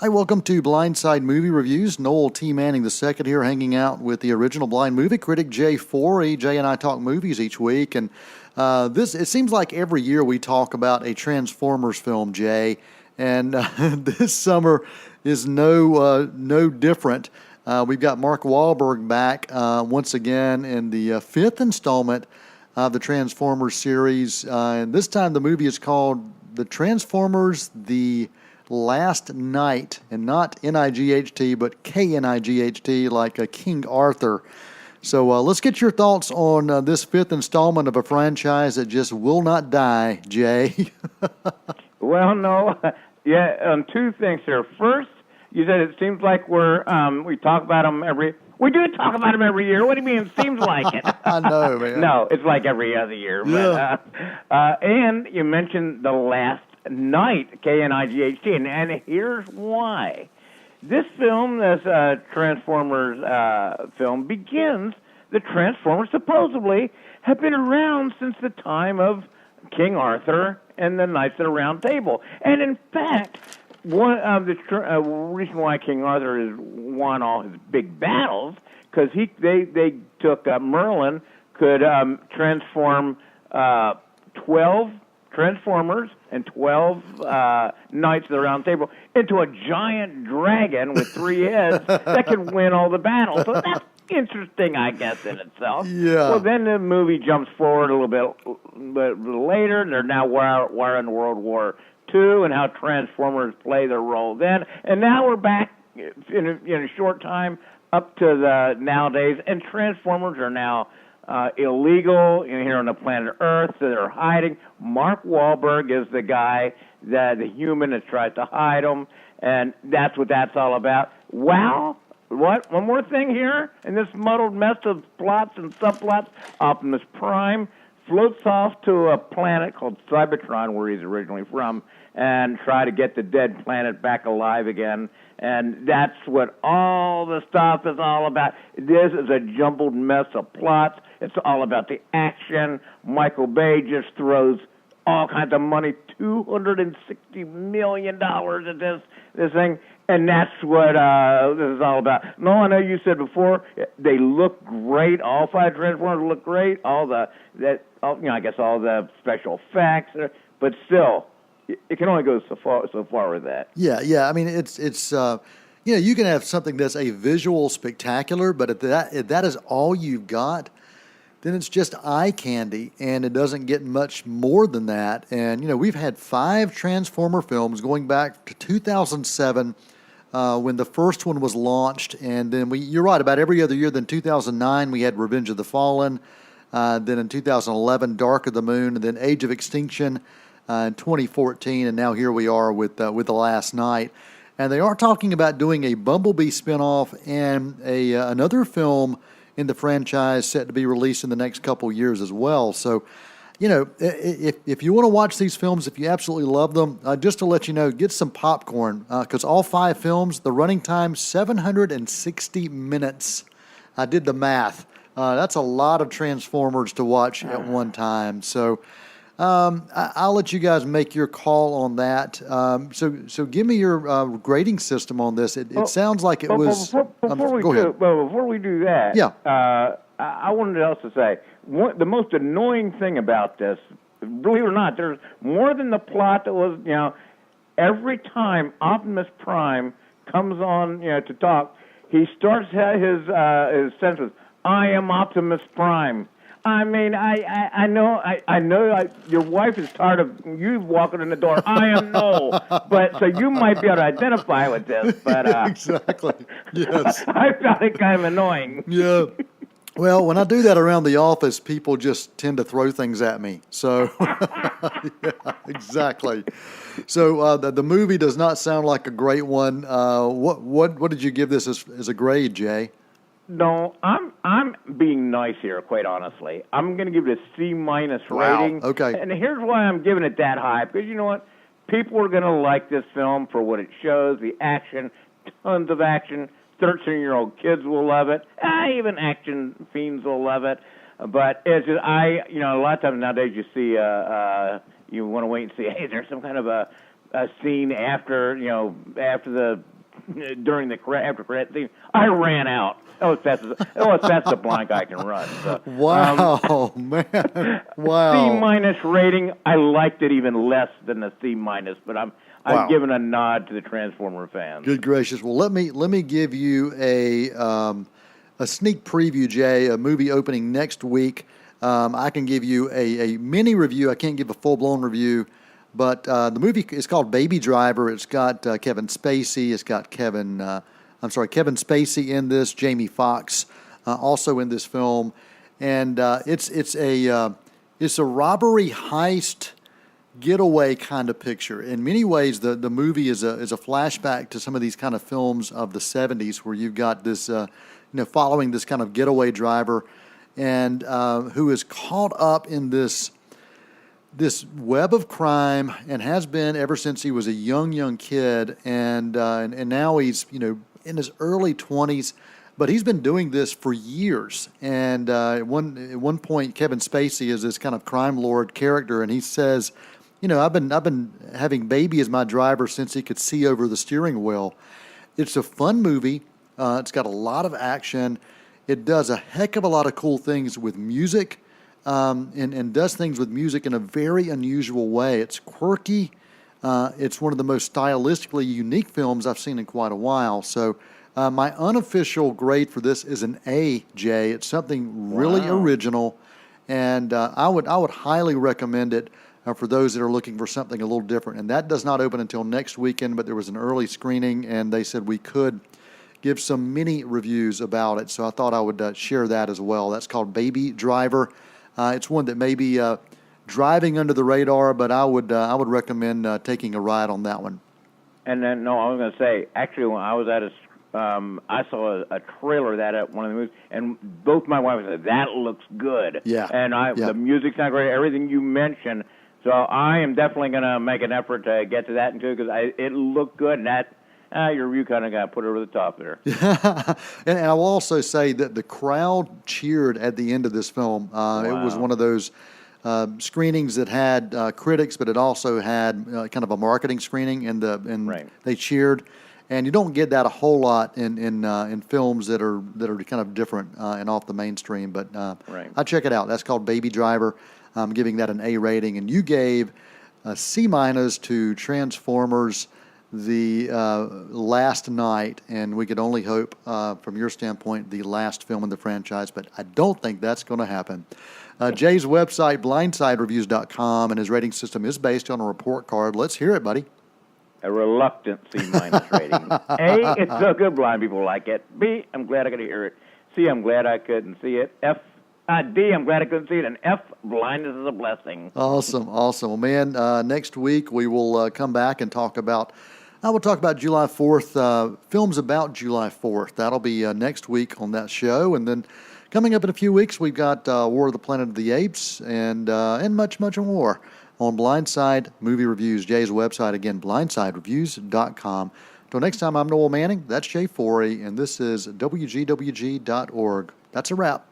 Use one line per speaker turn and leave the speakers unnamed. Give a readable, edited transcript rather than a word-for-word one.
Hi, welcome to Blindside Movie Reviews. Noel T. Manning II here, hanging out with the original blind movie critic Jay Forey. Jay and I talk movies each week, and it seems like every year we talk about a Transformers film, Jay, and this summer is no different. We've got Mark Wahlberg back once again in the fifth installment of the Transformers series, and this time the movie is called The Transformers: The Last Night, and not N-I-G-H-T, but K-N-I-G-H-T, like King Arthur. So let's get your thoughts on this fifth installment of a franchise that just will not die, Jay.
Well, no, two things here. First, you said it seems like we talk about them we do talk about them every year. What do you mean it seems like it?
I know, man.
No, it's like every other year.
Yeah.
But, and you mentioned The Last Night, K-N-I-G-H-T, and here's why. This film, this Transformers film, begins, the Transformers supposedly have been around since the time of King Arthur and the Knights of the Round Table. And in fact, one of the reason why King Arthur has won all his big battles, because they took Merlin could transform 12 Transformers and 12 Knights of the Round Table into a giant dragon with 3 heads that could win all the battles. So that's interesting, I guess, in itself.
Yeah.
Well, then the movie jumps forward a little bit later. They're now we're in World War II, and how Transformers play their role then. And now we're back in a short time up to the nowadays, and Transformers are now illegal here on the planet Earth, so they're hiding. Mark Wahlberg is the guy, the human that tries to hide them, and that's what that's all about. Wow. What? One more thing here, in this muddled mess of plots and subplots, Optimus Prime floats off to a planet called Cybertron, where he's originally from, and try to get the dead planet back alive again. And that's what all the stuff is all about. This is a jumbled mess of plots. It's all about the action. Michael Bay just throws all kinds of money, $260 million at this thing. And that's what this is all about. No, I know you said before, they look great. All 5 Transformers look great. I guess all the special effects, but still, it can only go so far with that.
Yeah. I mean, it's you can have something that's a visual spectacular, but if that is all you've got, then it's just eye candy, and it doesn't get much more than that. And we've had 5 Transformer films going back to 2007. When the first one was launched, and then you're right, about every other year. Then 2009 we had Revenge of the Fallen, then in 2011 Dark of the Moon, and then Age of Extinction in 2014, and now here we are with The Last Night. And they are talking about doing a Bumblebee spinoff and another film in the franchise set to be released in the next couple years as well. So, if you want to watch these films, if you absolutely love them, just to let you know, get some popcorn, because all 5 films, the running time, 760 minutes. I did the math. That's a lot of Transformers to watch at one time. So I'll let you guys make your call on that. So give me your grading system on this. It sounds like it was...
Before we do that,
yeah.
I wanted else to say, the most annoying thing about this, believe it or not, there's more than the plot that was, every time Optimus Prime comes on, to talk, he starts his sentence, "I am Optimus Prime." I mean, I know your wife is tired of you walking in the door. I am no, but so you might be able to identify with this, but
exactly, yes,
I found it kind of annoying.
Yeah. Well, when I do that around the office, people just tend to throw things at me. So, yeah, exactly. So the movie does not sound like a great one. What did you give this as a grade, Jay?
No, I'm being nice here, quite honestly. I'm going to give it a C- rating.
Wow. Okay.
And here's why I'm giving it that high, because you know what? People are going to like this film for what it shows, the action, tons of action. 13-year-old kids will love it. Even action fiends will love it. But it's just, a lot of times nowadays you see, you want to wait and see, hey, is there some kind of a scene after the during the after credit scene, I ran out. Oh, as fast as a blind guy can run. So,
Wow, man! Wow.
C- rating. I liked it even less than a C-, but
Wow.
I've given a nod to the Transformer fans.
Good gracious! Well, let me give you a sneak preview, Jay. A movie opening next week. I can give you a mini review. I can't give a full blown review, but the movie is called Baby Driver. It's got Kevin Spacey. It's got Kevin Spacey in this. Jamie Foxx also in this film, and it's a robbery heist getaway kind of picture. In many ways, the movie is a flashback to some of these kind of films of the 70s, where you've got this following this kind of getaway driver, and who is caught up in this web of crime, and has been ever since he was a young kid, and now he's in his early 20s, but he's been doing this for years. And at one point, Kevin Spacey is this kind of crime lord character, and he says, I've been having Baby as my driver since he could see over the steering wheel. It's a fun movie. It's got a lot of action. It does a heck of a lot of cool things with music, and does things with music in a very unusual way. It's quirky. It's one of the most stylistically unique films I've seen in quite a while. So my unofficial grade for this is an A, Jay. It's something really original, and I would highly recommend it for those that are looking for something a little different. And that does not open until next weekend, but there was an early screening, and they said we could give some mini reviews about it. So I thought I would share that as well. That's called Baby Driver. It's one that may be driving under the radar, but I would recommend taking a ride on that one.
And then, no, I was going to say, actually, when I was at I saw a trailer of that at one of the movies, and both my wives said, that looks good.
Yeah.
And the music's not great, everything you mentioned. So I am definitely going to make an effort to get to that, too, because it looked good, and that your review kind of got put over the top there.
And I will also say that the crowd cheered at the end of this film. Wow. It was one of those screenings that had critics, but it also had kind of a marketing screening, and
right.
They cheered. And you don't get that a whole lot in films that are kind of different and off the mainstream. But
right.
I'd check it out. That's called Baby Driver. I'm giving that an A rating, and you gave a C- to Transformers: The Last Night, and we could only hope, from your standpoint, the last film in the franchise. But I don't think that's going to happen. Jay's website, blindsidereviews.com, and his rating system is based on a report card. Let's hear it, buddy.
A reluctant C- rating. A, it's so good, blind people like it. B, I'm glad I could hear it. C, I'm glad I couldn't see it. D, I'm glad I couldn't see it. And F, blindness is a blessing.
Awesome. Well, man, next week we will come back and talk about July 4th, films about July 4th. That'll be next week on that show. And then coming up in a few weeks, we've got War of the Planet of the Apes and much more on Blindside Movie Reviews. Jay's website, again, blindsidereviews.com. Until next time, I'm Noel Manning. That's Jay Forey, and this is WGWG.org. That's a wrap.